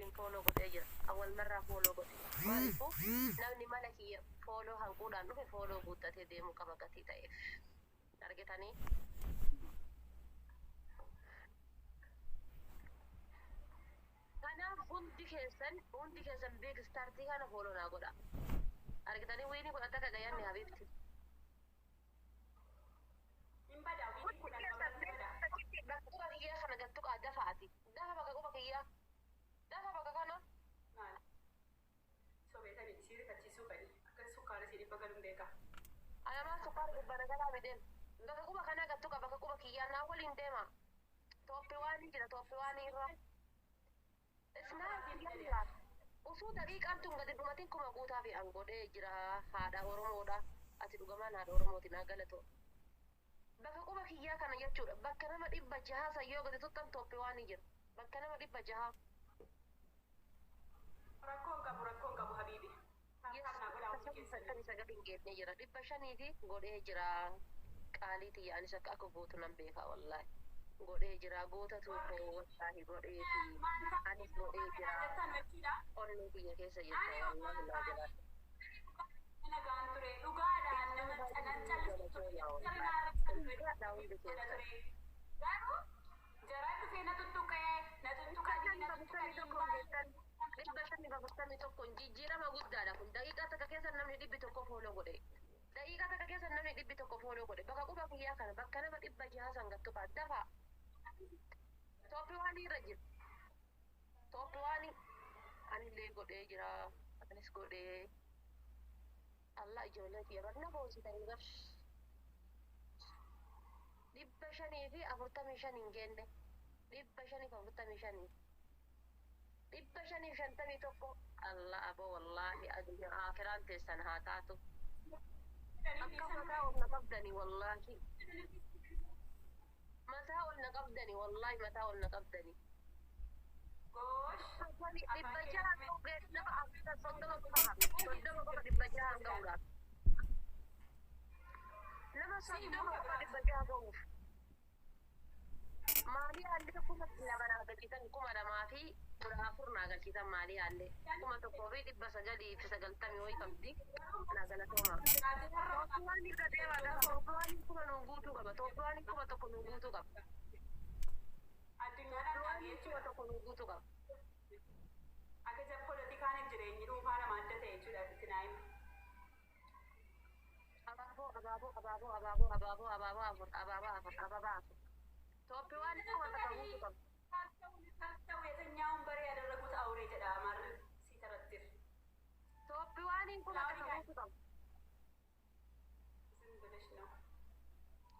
waliin fooloo godhee jira. Awwal marraa fooloo godhe. Maaliifuu namni mana kiyya fooloo hanquudhaan dhufe fooloo guuttatee deemuu qaba gatii ta'eef. Argitanii? Kanaaf hundi keessan beek startii kana fooloo naa godha. Argitanii wiini godhata ka gayanne habiibti. Bakka quba kiyyaa kana gattuqaa dafaati. Dafa bakka quba kiyyaa. Dafa bakka kana. Sobeetanii isii rifachiisuu fedhi. Akka sukkaara isii dhibba galuun beeka. Alamaa sukkaara gubbara galaa midheen. Bakka quba kana gattuqa bakka quba kiyyaa naa waliin deema. Tooppi waan jira tooppi waan irra. Isnaa usuu daqiiqaan tun gadi dhumatiin kuma guutaa fi angodhee jira haadha Oromoodha. Ati dhugamaan haadha Oromootiin haa galatoo. Bakka quba kiyyaa kana jechuudha. Bakka nama 600 sayyoo gadi tuttan tooppi waan jira. Bakka nama 600. Rakkoon qabu habiibi. Sagalin geednee jira. 500 fi godhee jira. Qaaliitii yaanis akka gootu nan beekaa wallaahi. Godhee jira goota tuuko wallaahi godhee fi anis godhee jira. Onnee biyya keessa jirta wallaahi laa jira. Nagaan ture dhugaadhaan nama canan callisu ture. Garuu jaraan dhufee na tuttuqee dhibba shanii baburtamii tokkoon jijjiirama guddaadha kun daqiiqaa takka keessa namni 100 fooloo godhe. Daqiiqaa takka keessa namni 100 fooloo godhe. Bakka quba kiyyaa kana bakka nama 600 sangattu dafaa. Tooppi waan irra jira. Tooppi waan anillee godhee jira. Anis godhee. Allah ijoollee kiyya barna boositanii gar. 545 hin geenne. 545. 551 Allah abo wallahi adunya akhiran teessan haa taatu. Akka mataa ol na qabdani wallahi. Mataa ol na qabdani wallahi mataa ol na qabdani. Dhibba jaha ga'uudhaaf nama akka 30 qofa 30 qofa dhibba jaha ga'uudhaaf. Nama 30 qofa dhibba jaha ga'uuf. Maalii haalli kuma lama naa galchitan kuma lamaa fi 14 naa galchitan maalii haalli kuma tokkoo fi 990 wayii qabdi naa galatooma. Tooppiwaan irra deemaadha. Tooppiwaan kuma nuun guutuu qaba. Tooppiwaan kuma tokko nuun guutuu qaba. Tooppiwaan kuma tokko nuun guutuu qaba. Akka jab poolitikaan jireenyi dhuunfaa nama adda ta'e jechuudha itti naa'ima. Abaaboo. Tooppiwaan kuma tokko guutuu qaba. Ta'u የተኛውን በሬ ያደረጉት አውሬ jedha amarri si tarattir. Tooppiwaan kuma tokko guutuu qaba. Isin bilesh ነው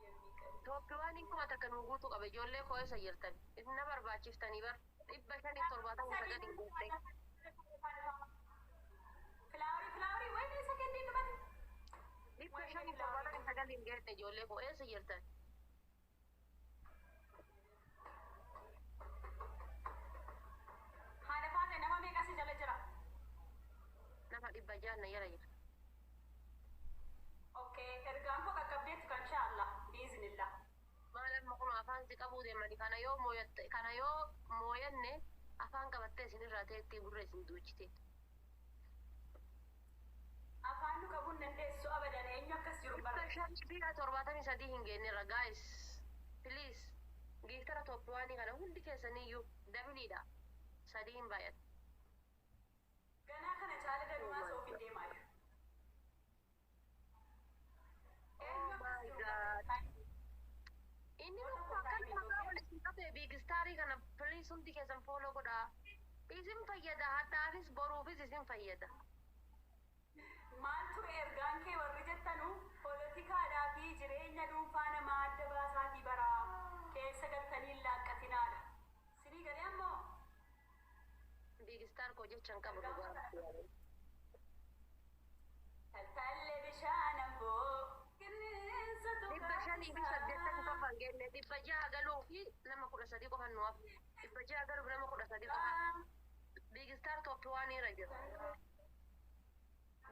የሚቀር. Tooppiwaan kuma takka nuun guutuu qaba. Ijoollee koo eessa jirtan? Isin na barbaachiftanii bar. 579 guuttee. Filaawari wayne sakandii dhumate. 579 geette ijoollee koo eessa jirtan? Haadha faate nama meeqa si jala jira? Nama 600 yara jira. Okay, ergaan koo qaqqabdeetti kan inshaallah biiznillah. Maalan makuma afaan si qabuu deemani kana yoo mooyanne afaan qabattee isinirraa ta'etti gurra isin duuchite. Afaan nu qabuun dandeessu abadan eenyu akkas jiru bara. 573 hin geenyerra guys. Please giftara Tooppiwaanii kana hundi keessaniyyuu dabiliidha. 3 hin baay'atu. Ganaa kana caala galumaa soof hin deemaa jiru. Oh my god. Inni tokko akkan maqaa ol isin qabee biigistaarii kana please hundi keessan fooloo godhaa. Isin fayyada hadhaafis boruufis isin fayyada. Maal ture ergaan kee warri jettanu poolitikaadhaa fi jireenya dhuunfaa namaa adda baasaatii bara keessa galtanii laaqqatinaadha. Sinii galee ammoo Biigistaar koo jechaan qabu dhugaa. taltallee bishaan amboo qilleensa Dhibba shanii fi 80 qofa hin geenne 600 galuu fi nama 13 qofa nuuf. 600 galuuf nama 13 qofa. Biigistaar Tooppiwaanii irra jira.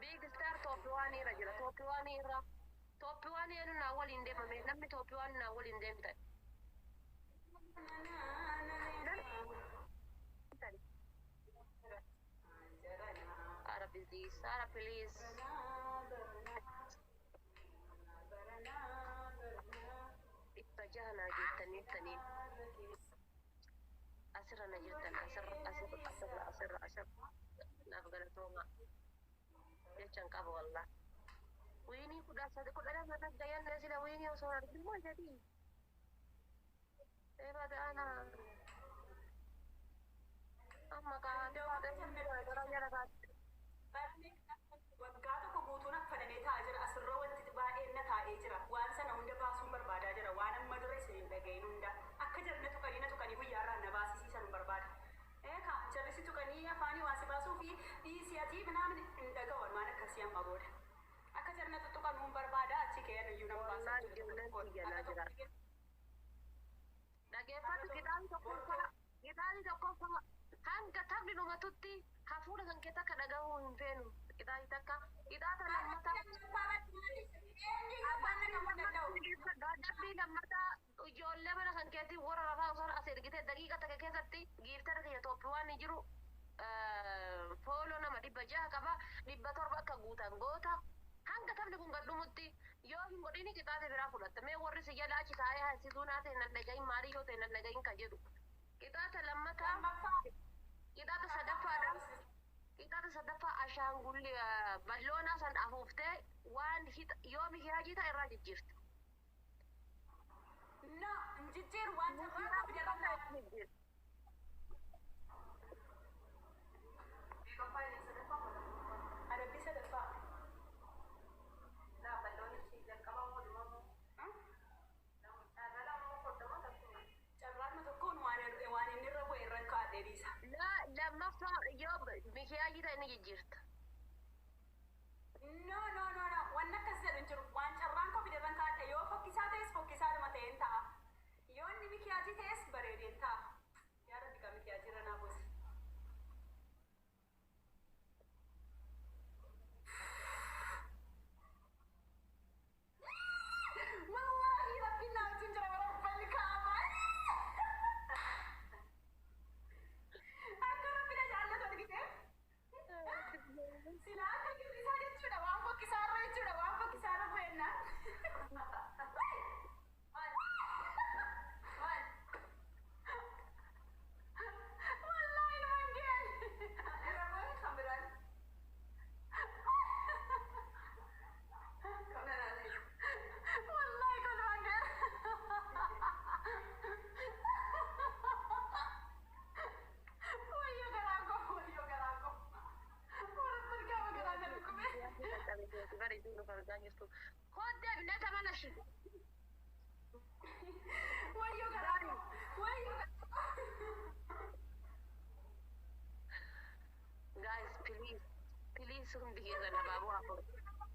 Biigistaar Tooppiwaanii irra jira. Tooppiwaanii irra. Tooppiwaanii enu naa waliin deemame namni Tooppiwaanii naa waliin deemtan. Sarah, please. Dhibba jaha naa jettanii asirra na jirtan asirra naaf galatooma jechan qaba wallah. Wiinii kudha lama dhaggayanne sila wiinii osoo argin moo jedhii. Eebadaana amma kaatee faadhee gara jala kaatti. Waggaa tokko guutuun affanamee taa'aa jira. Asirra wanti baay'een na taa'ee jira. Waan sana hunda baasuun barbaadaa jira. Waan amma dura isin hin dhagahin hunda. Akka jarri na tuqanii guyyaarraan na baasisiisan barbada. Jarri si tuqanii afaanii waa si baasuu fi dhiisiyatii minaamin hin dhagawan waan akkasii amma booda. Akka jarri na tuqanuun barbaada achi keeyyan iyyuu nama baasaa jira. Dhageeffatu qixaani tokkoffaa hanga taphni dhumatutti hafuura kan kee takka dhagahuu hin feenu. Qixaani takka qixaata lammataa dadhabbii lammataa ijoollee mana kan keetii warra rafaa osoo as ergitee daqiiqa takka keessatti giiftara kiyya Itoophiyaan ni jiru fooloo nama 600 qaba 700 akka guutan goota hanga taphni kun gadhumutti yoo hin godhini qixaate biraa fudhatta mee warri si jala achi taa'ee haasisuu naa ta'e nan dhagahin maalii yoo ta'e nan dhagahin ka jedhu qixaata lammataa qixaata sadaffaadha. Qixaata sadaffaa ashaangulli balloonaa san afuuftee waan yoomi hiyaajita irraa jijjiirti. No, jijjiir waan irraa jijjiir. Adabbii sadaffaa. Laa balloonni si jalqaba mootummaa. Carraan tokkoon waan inni irra bu'e irra kaa'ee dhiisa. Lammaffaa yoo mihiyaajita inni jijjiirta. No. Waan akkas jedhu hin jiru. Waan carraan koo fiderran kaa'e yoo fokkisaa ta'es fokkisaadhuma ta'een ta'a. Yoo inni mikiyaajii ta'es bareedeen ta'a. Yaa rabbi kan mikiyaajii irra naa buusi. Wallaahi rabbiin naa wajjin jira bara uffanni kaa'amaa. Akka rabbi na jaallatu argitee? Silaa akka girrisaa jechuudha waan fokkisaarra jechuudha waan fokkisaarra bu'ennaan. Wallaahi numan geel. Irra kan biraan. Wallaahi kan numan geel. Wayyoo garaangoo. Warra argaa garaa na dhukkubee. Bareeduu nu argaa jirtu. Koddee bineensa mana shi. Wayyoo garaangoo. Guys, please hundi keessan abaaboo afur.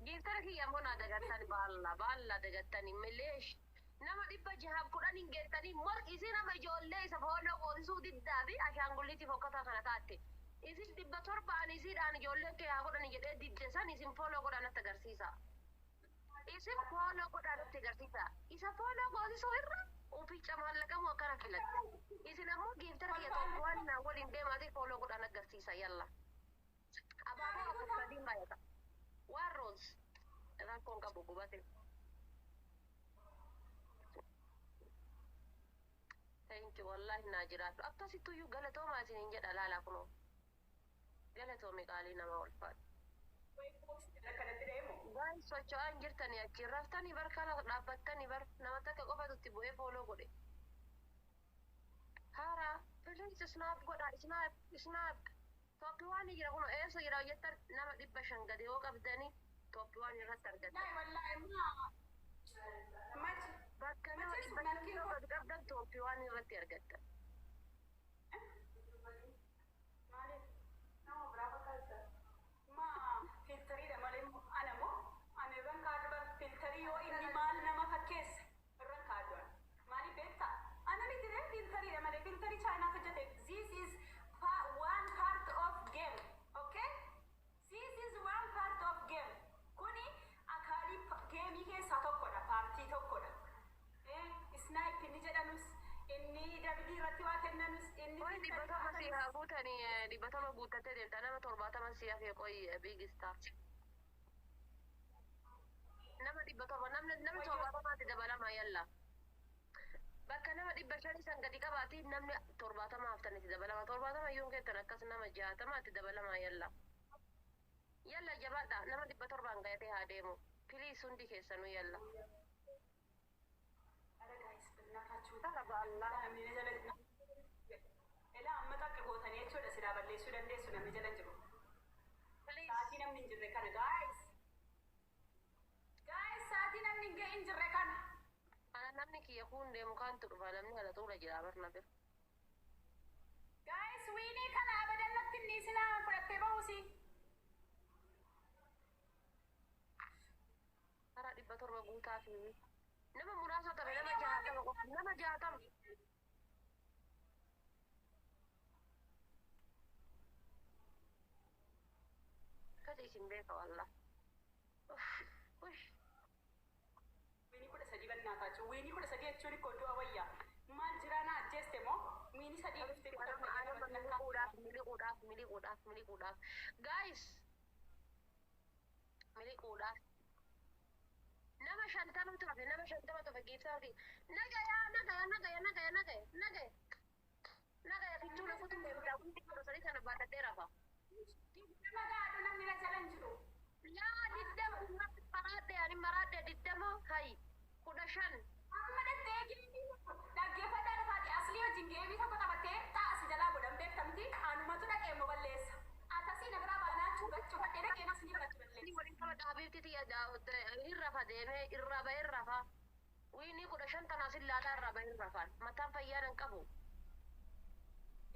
Giiftara kiyya immoo naa dagattani baalla dagattani mileesh. Nama 610 hin geettanii morqisii nama ijoollee isa fooloo qoosisuu diddaa fi ashaangulliitiif hokkataa kana taatte. Isin 700 isiidhaan ijoolleen kee haa godhani jedhee didde san isin fooloo godhaa natti agarsiisa. Isin fooloo godhaa natti agarsiisa. Isa fooloo qoosisuu irra uficha maallaqamu akkana filatti. Isin ammoo giiftara kiyya tokkoon naa waliin deemaatee fooloo godhaa natti agarsiisa yalla. Abaaboo afur sadii baay'ata. Waan roos rakkoon qabu gubate. Thank you wallahi naa jiraatu. Akkasittuu iyyuu galatoomaa isiniin jedha laalaa kunoo. Galatoomi qaalii nama ulfaatu. Guys socho'aan jirtanii achiin raftanii bar kana dhaabbattanii bar nama takka qofatutti bu'ee fooloo godhe. Haaraa please snap godha snap. Tooppiiwwan jira kunoo eessa jira jettan nama 500 gadi yoo qabdanii tooppiiwwan irratti argattan. Bakka nama 500 gadi qabdan tooppiiwwan irratti argattan. Filtariidha malee anamoo ani irraan kaadduudhaan filtarii yoo inni maal nama fakkeesse irraan kaadduudhaan maali beektaa ana mitiree filtariidha malee filtarii chaayinaa hojjete this is one part of game okay this is one part of game kuni akaalii geemii keessaa tokkodha paartii tokkodha snipe inni jedhanus inni dabdii irratti kan dhibbatama guuttattee deemta nama 70 si hafee qoy biigistaa. Nama 100 namni 70 dabalama yalla. Bakka nama 500 san gadi qabaati namni 70 haftan itti dabalama 70 yoon keettan akkas nama 60 itti dabalama yalla. Yalla jabaadha nama 700 gayatee haa deemu. Please hundi keessanuu yalla. Ela amma takka gootanii jechuudha silaa balleessuu dandeessu namni jala jiru. Sa'aatii namni hin jirre kana guys. Sa'aatii namni hin jirre kana. Ana namni kiyya kun deemu kaantu dhufa namni kana tuula jira barna bir. Guys wiinii kana abadan natti inni sinaa fudhattee bahuusi. Hara 700 guutaa fi nama muraasa ta'e nama 60 Kati isin beeka wallah. Wiinii 13 bannaataa jiru. Wiinii 13 jechuun iddoo wayyaa. Maal jiraana ajjeeste moo? Wiinii 3 miliquudhaaf. Guys. Miliquudhaaf. Nama 50 tafe nama 50 tafe geessaati. Nagaya fichuu lafuutu deemuudhaaf hundi kunuunsanii sana baadhadhee rafa. Nama gaadhu namni na jala hin jiru. Yaa diddama ummatti maraadhe diddama hayi 15. Amma dhattee dhaggeeffadhaa dhufaati aslii wajjin geebii tokko taphattee taa'asi jalaa godhan beektamti anumatu dhaqee immoo balleessa. Atasii na biraa baanaa cuuffadhee dhaqee asii biratti balleessa. Waliin qaba dhaabeetti irra fa deemee irra bahee rafa. Wiinii 15 tanaa sillaataa irra bahee rafaan mataan fayyaa hin qabu.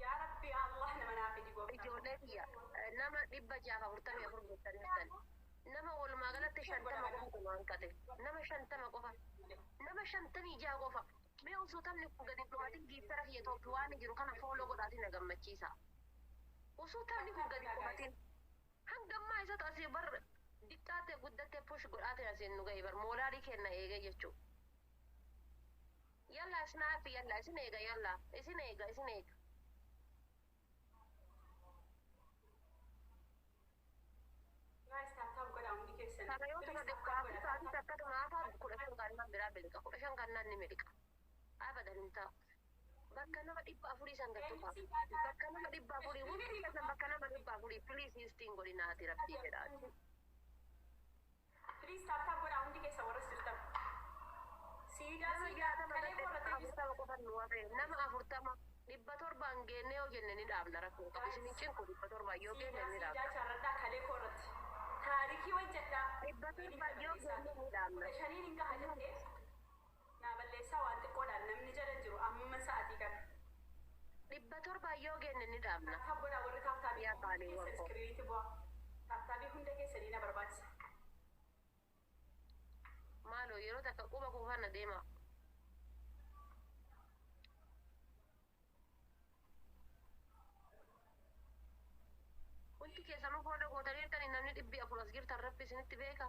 Yaa Rabbi Allah nama naaf iji gooftaa. Ijoollee kiyya nama 644 guuttanii nama walumaa galatti 50 qofa hanqate nama 50 qofa nama 56 qofa mee osoo taphni kun gadi dhumaatiin giiftara kiyya tokko waan jiru kana fooloo godhaatiin na gammachiisa osoo taphni kun gadi dhumaatiin hangammaa isa taasise bar diqqaattee guddattee push godhaatiin asiin nu ga'e bar moolaalii kenna eegee jechuu yalla snaap yalla isin eega isin eega. Kana yoo ta'u dekkaafi sa'aatii takkatu maafa 15 kannaan biraa beeka 15 kannaan ni miliqa. Abadan hin ta'u. Bakka nama 400 san gattu qaba. Bakka nama 400 hundi keessan bakka nama 400 please instiin godhinaati rabbii jedhaati. Please taaptaa godhaa hundi keessa warra sirtan. Siidaa kalee qorratee nama 40 700 geenne yoo jenne ni dhaabna rakkoo qabu isiniin cinku 700 yoo geenne ni dhaabna. Siidaa chaarradhaa kalee qorratti. Taarikii hojjedhaa. 700 yoo geenne ni dhaabna. Shaniin hin gaha jettee naa balleessaa waan xiqqoodhaan namni jala jiru amma sa'aatii kana. 700 yoo geenne ni dhaabna. Taabboodhaa warri taabtaabii keessa iskiriiniitti bu'a. Taabtaabii hunda keessanii na barbaachisa. Maaloo yeroo takka quba kuufanna deema. Wanti keessanuu fooda gootanii jirtanii namni 400 as jirtan rabbi isinitti beeka.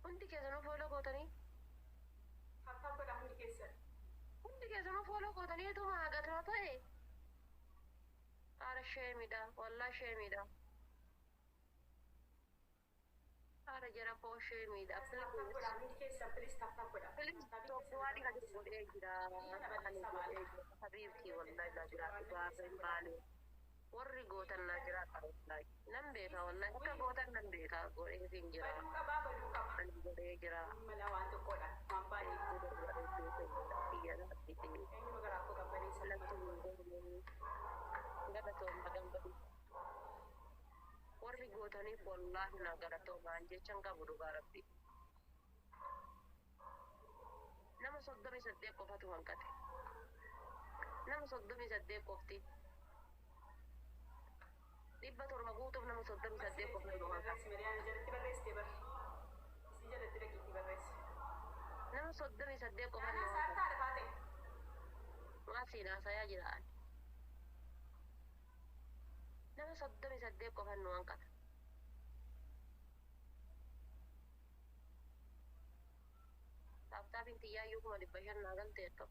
Wanti keessanuu fooda gootanii. Taabtaaboodhaa hundi keessan. Hundi keessanuu fooda gootanii tuma hagataa ta'e. Haara sheemidha wallaa sheemidha. Haara jara koo sheemidha. Taabtaaboodhaa hundi keessan please taabtaaboodhaa. Filis tokko waan kan godhee jira. Habiibti wallaa jira gaafa hin baane. Warri gootan naa jira qabeessaa. Nan beeka wallaa akka gootan nan beeka godhee hin jira. Baduu qabaa baduu qaba. Kan godhee jira. Mala waan tokkodha. Waan baay'ee. Eenyuma garaa koo qabbaneessa. Galatooma gambadu. Warri gootaniif wallaahi na galatoomaan jechan qabu dhugaa rabbi. Nama 38 qofatu hanqate. Nama 38 qofti. 700 guutuuf nama 38 qofatu hanqate. Nama 38 qofatu hanqate. Maasiin haasayaa jiraan. Nama 38 qofan nu hanqata. Taabtaabiin xiyyaayyuu 500 naa galteetto.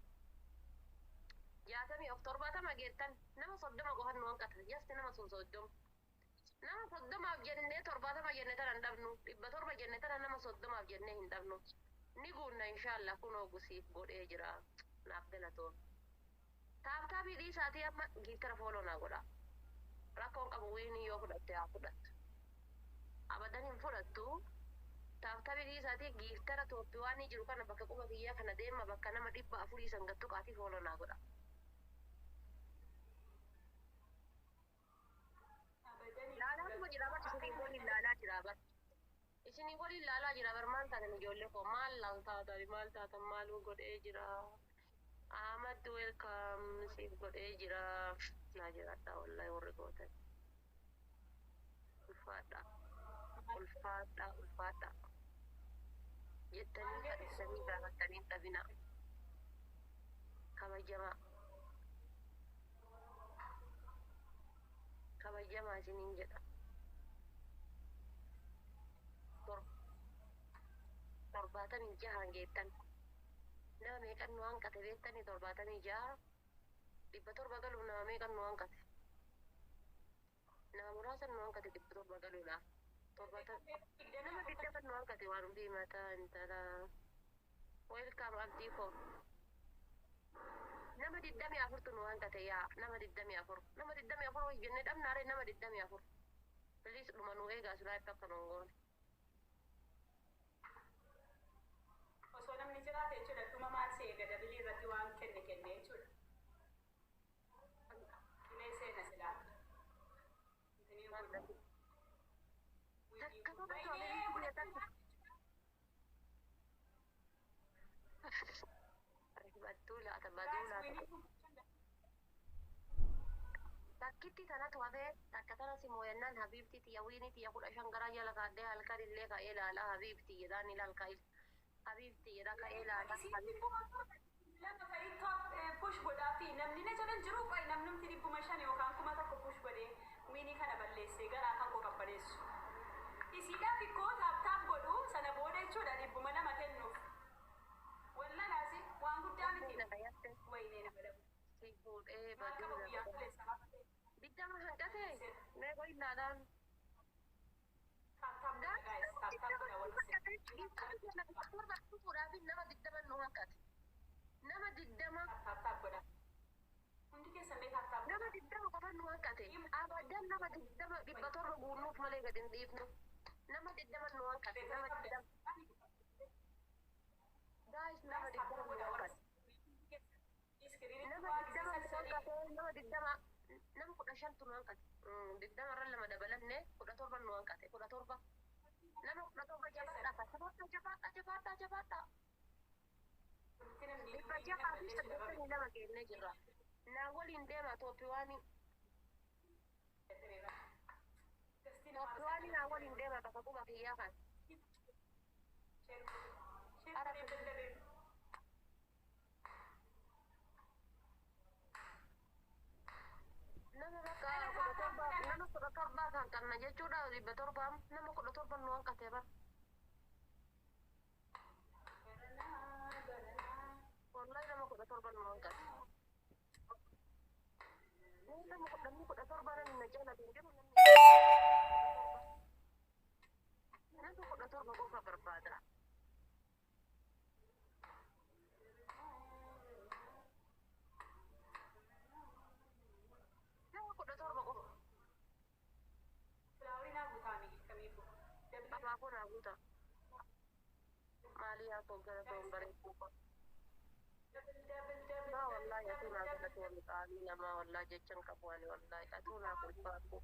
60 of 70 geettan nama soddoma qofan nu hanqata jasti nama sun soddoma nama soddomaaf jennee torbaatama jenne tana hin dhabnu 700 jenne tana nama soddomaaf jennee hin dhabnu ni guunna inshaallah kunoo gusiif godhee jira naaf galatoon taabtaabii dhiisaatii amma giiftara fooloo naa godha rakkoon qabu wiinii yoo fudhatte haa fudhattu abadan hin fudhattu taabtaabii dhiisaatii giiftara Toophii waan jiru kana bakka quba kiyyaa kana deema bakka nama 400 sangattu qaatii fooloo naa godha laalaa jira bar isinii waliin laalaa jira bar isinii waliin laalaa jira bar maal taatan ijoollee koo maal taatan maaluu godhee jira Ahmad welcome siif godhee jira naa jiraadha wallahi warri gootan ulfaadha jettanii fadhisanii gaafatanii dhabina kabajamaa isiniin jedha torbaatamii jahaan geettan nama meeqan nu hanqate beektanii 76 700 galuuf nama meeqan nu hanqate nama muraasan nu hanqate 700 galuudhaaf 70 nama 20 nu hanqate waan hundi mataa intala welcome abdii koo nama 24 nu hanqate yaa nama 24 way jenne dhabnaare nama 24 please dhuma nu eegaa suraa akka nongoon osoo namni jiraate jechuudha dhuma maal see gadabilii irratti waan kenne jechuudha kinee seena silaa takkitti tanatu hafee takka tana simooyannaan habiibti tiyya wiini tiyya 15 garaa jala kaadhee halkan illee ka'ee laala habiibti jedhaan ilal ka'e habiibti jedha ka'ee laala lama ka'ii top push godhaa fi namni na jalan jiru qoy namnumti 500 yookaan 1000 push godhee wiinii kana balleessee garaa kan koo qabbaneessu isiidhaaf ikkoo taap godhu sana booda jechuudha 200 kennuuf wallalaasi waan guddaa miti waynee nama dhabu si fuudhee baduu biddama hanqate meeqoo ilaalaan nama 20 nu hanqate nama 20 hundi keessan mee taap nama 20 qofa nu hanqate abadan nama 20 700 guunnuuf malee gad hin dhiifnu nama 20 nu hanqate nama 20 guys nama 20 nu hanqate nama 20 nama 15 tu nu hanqate 20 irra lama dabalanne 17 nu hanqate 17 nama 17 jabaadha dhibba jahaa fi 82 kennee jirra naa waliin deema Toophiwaanii naa waliin deema bakka quba kiyyaa kan nama bakka nama 17 kan qabna jechuudha 700 nama 17 nu hanqate bar wallahi nama 17 nu hanqate nama 17 na jala jiru nama 17 qofa barbaada nama 17 qofa filaawrii naa guutaanii kamiifu abaaboo naa guuta maalii haa toggara toon bareedduu qofa لا والله يا تونا قلت والله لما والله جتشن كفواني والله أتونا قلت فاكو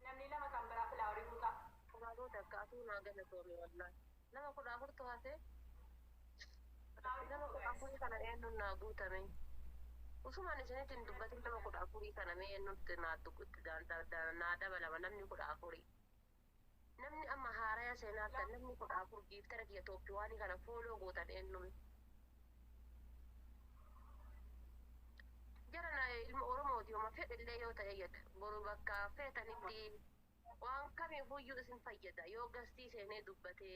namni lama kan biraa filaawrii guutaa قالوا تك أتونا قلت والله لما كنا أقولت هذا لما كنا أقول كنا إنه ناقوتا مين وسمع نسيت إن دبتي لما كنا أقول كنا مين إنه تنادق نادا بلا ما نمني كنا أقولي namni amma haaraya seenaata namni 14 giiftara kiyya Toophiwaanii kana fooloo gootan eenyume jarana ilma Oromooti hooma fedhillee yoo ta'e jedha boru bakka feetanitti waan kamiifuyyuu isin fayyada yoo gastii seenee dubbate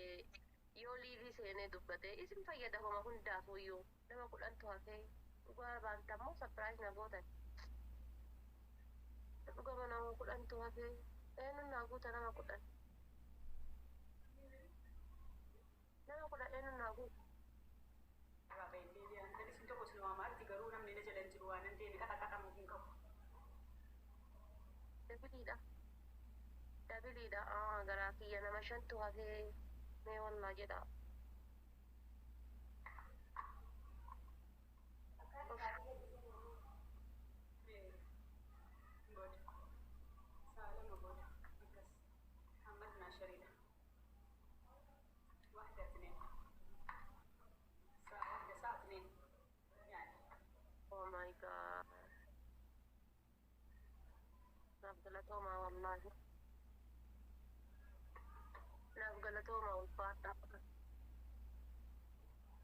yoo liivii seenee dubbate isin fayyada hooma hundaafuyyuu nama 10 hafee dhugaa baanta surprise na gootan. Dhugama nama kudhantu hafe. Eenyuun naa guuta nama kudhan. Nama kudhan eenyuun naa guuta. Isin tokko sinuma maatti garuu namni na jalan jiru waan hin deeme qaqaqaqamuuf hin qabu. Dabiliidha. Dabiliidha. Garaa kiyya nama shantu hafee mee wallaa jedha. Oh my god. Naaf galatoomaa wallaahi. Naaf galatoomaa ulfaadha.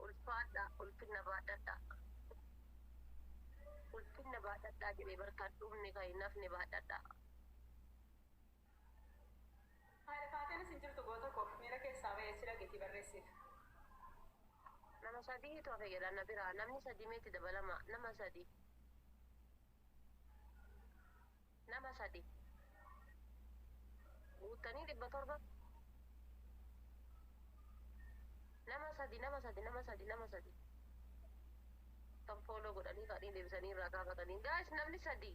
Ulfaadha. Ulfinna baadhadha. Ulfinna baadhadhaa jedhee barkaan dhumni kan hin nafne baadhadha. Haala kaatee isin jirtu goota koo miira keessaa ba'ee sila geetii barreessiif. Nama sadiitu hafe jedha na biraa. Namni sadii meetti dabalama. Nama sadii. Nama sadii. Guuttanii 700. Nama sadii, nama sadii, nama sadii, nama sadii. Kan fooloo godhanii kaadhiin deebisanii irraa kaafatanii. Gaa'is namni sadii.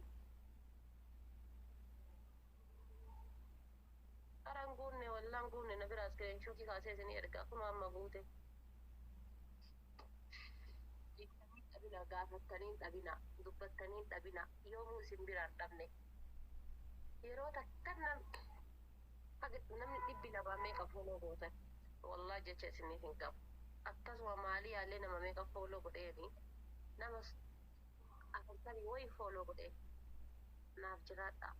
Qaraan guunne wallaan guunne na biraa iskiriinshotii kaasee isinii ergaa kunoo amma guute. Dhabina gaafattaniin dhabina dubbattaniin dhabina yoomuu isin biraan dhabne yeroo takka namni dhibbi lamaa meeqa fooloo gootan wallaa jecha isiniif hin qabu akkasuma maalii yaallee nama meeqa fooloo godheeni nama 40 wayii fooloo godhee naaf jiraadha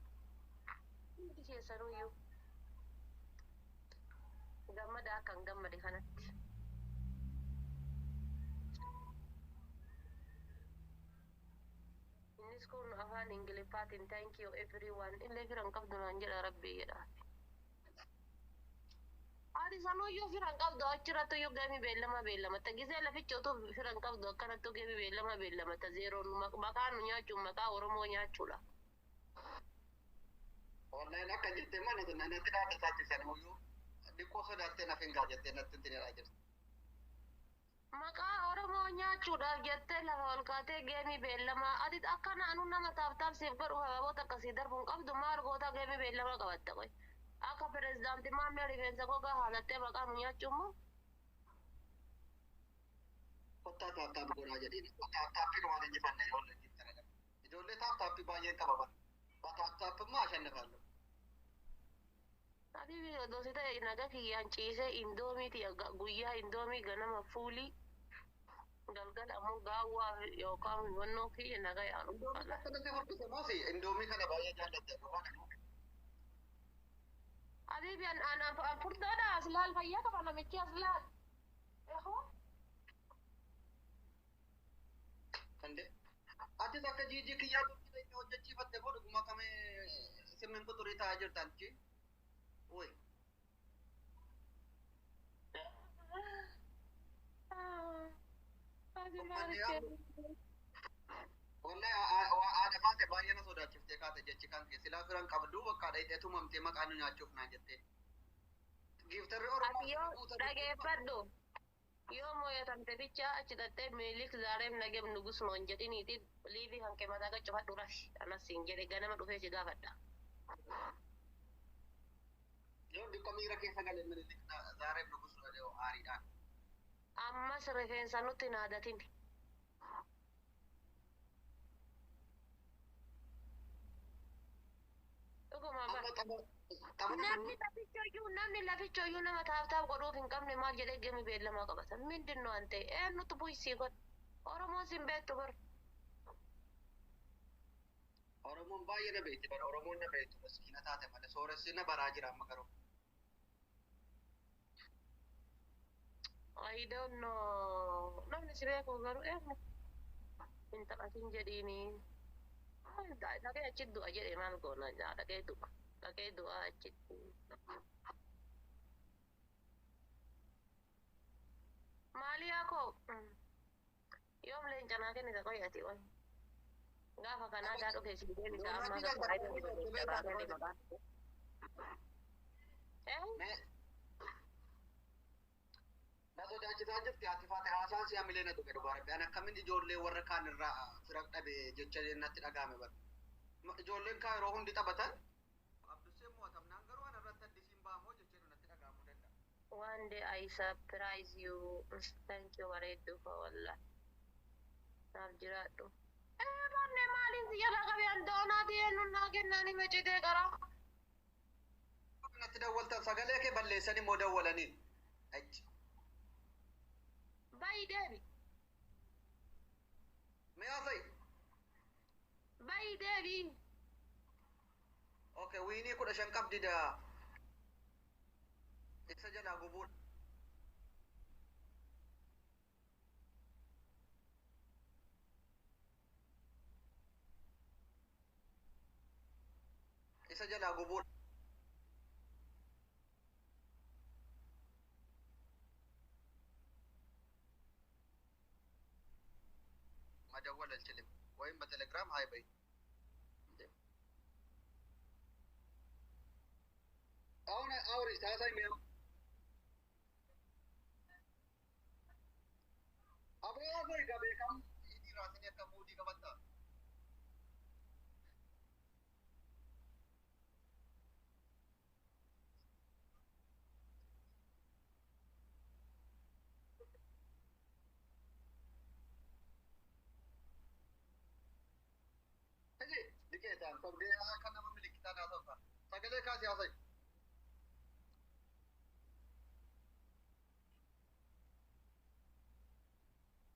hundi keessanuyyuu gammada akkan gammade kanatti. Innis kun afaan Ingiliffaatiin thank you everyone illee firan qabdu naan jedha rabbii jedha. Adi sanuyyuu firan qabdu achirrattu iyyuu gamii beellama gisee laficha utuu firan qabdu akkanattu gamii beellama zeeroon maqaan nyaachuun maqaa Oromoo nyaachuudha. Online akka jettee mana sun natti dhaabbataa sanuyyuu dhiqqoo sodaattee naaf hin gaajattee natti tinilaa jirti. Maqaa Oromoo nyaachuudhaaf jettee lafa ol kaatee geemii beellamaa ati akka naannoo nama taaftaafsiif godhu hababoota akkasii darbuun qabdu maal goota geemii beellamaa qabatta qoy akka pirezidaantii maammee rifeensa gogaa haalattee maqaa nu nyaachuun moo Kottaa taaptaap godhaa jedhiin taaptaappiin waan injifanne ijoollee jirtan agarra. Ijoollee taaptaappii baay'een qabaman. Taaptaappimmaa ashannafaallu. Habibi odoo si ta'e naga kiyyaan ciisee indoomiiti guyyaa indoomii ganama fuulii galgala ammoo gaawwaa yookaan wannoo kiyya naga yaanu. Indoomii akkanatti hordofte moosi indoomii kana baay'ee jaallatte dhufaan immoo. Habibi an furdaadha as laal fayyaa qaba namichi as laal. Kande atis akka jiijii kiyyaa turte hojjechiifatte boo dhuguma kamee simmin quxurii taa'aa jirtan jii. Oi. Wallahi ada faate baay'ee na sodaachiftee kaate jechi kan kee silaa firan qabdu bakka dhayitee tumamtee maqaan nu nyaachuuf naa jettee. Giiftarri Oromoo dhageeffadhu yoo mooyatamte bicha achi dhattee miilik zaareem nageem nugus noon jedhiniiti liivii kan kee mataa qaccufadhu rafi anas siin jedhe ganama dhufee si gaafadha. Yo di komira keessa galee minilik zaareem nugus dhadhee aariidhaan. Ammas rifeensa nutti naadatin. Namni lafichoyyuu nama taaftaaf godhuuf hin qabne maal jedhee gemi beellamaa qabata. Mindinno an ta'e eenyutu bu'isii godha. Oromoon sin beektu bar. Oromoon baay'ee na beekti bara Oromoon na beektu maskiina taate malee sooressi na baraa jira amma garuu. I don't know. Namni si beeku garuu eenyu. Hin taphatin jedhiini. Dhaqee achi du'a jedhee maal goona dhaqee du'a. Dhaqee du'a achitti. Maali yaa koo? Yoom leencanaa kennite qoyati wayi. Gaafa kanaa daa dhufe si deebisa amma waa'ee gabaabee maqaan. Na sodaachisaa jirti ati faate haasaan si hamilee na dhufe dhugaa rabbi. Ani akkamiin ijoollee warra kaan irraa fira dhabe jecha natti dhagahame bara. Ijoolleen kaa yeroo hundi taphatan. Abdusee mo'atamnaan garuu ana irratti addisiin ba'amoo jechuun natti dhagahamuu danda'a. One day I surprise you. Thank you bareedduu fa wallah. Naaf jiraadhu. Banne maaliin si jala qabee andoonaa deenu naa kennaani mecitee qara. Natti dawwaltan sagalee kee balleessanii moo dawwalanii? Achi. Bayi deebi. Mi'a fa'i? Bayi deebi. Okay, wiinii 15 qabdi da. Isa jalaa gubuudha. Isa jalaa gubuudha. مدول الكلم وين بتليجرام هاي بي أنا أوري هذا مين أبغى أقول كم ini rasanya kamu di kebata Diketan, kalau dia akan memiliki tanah apa? Sagale kasih apa?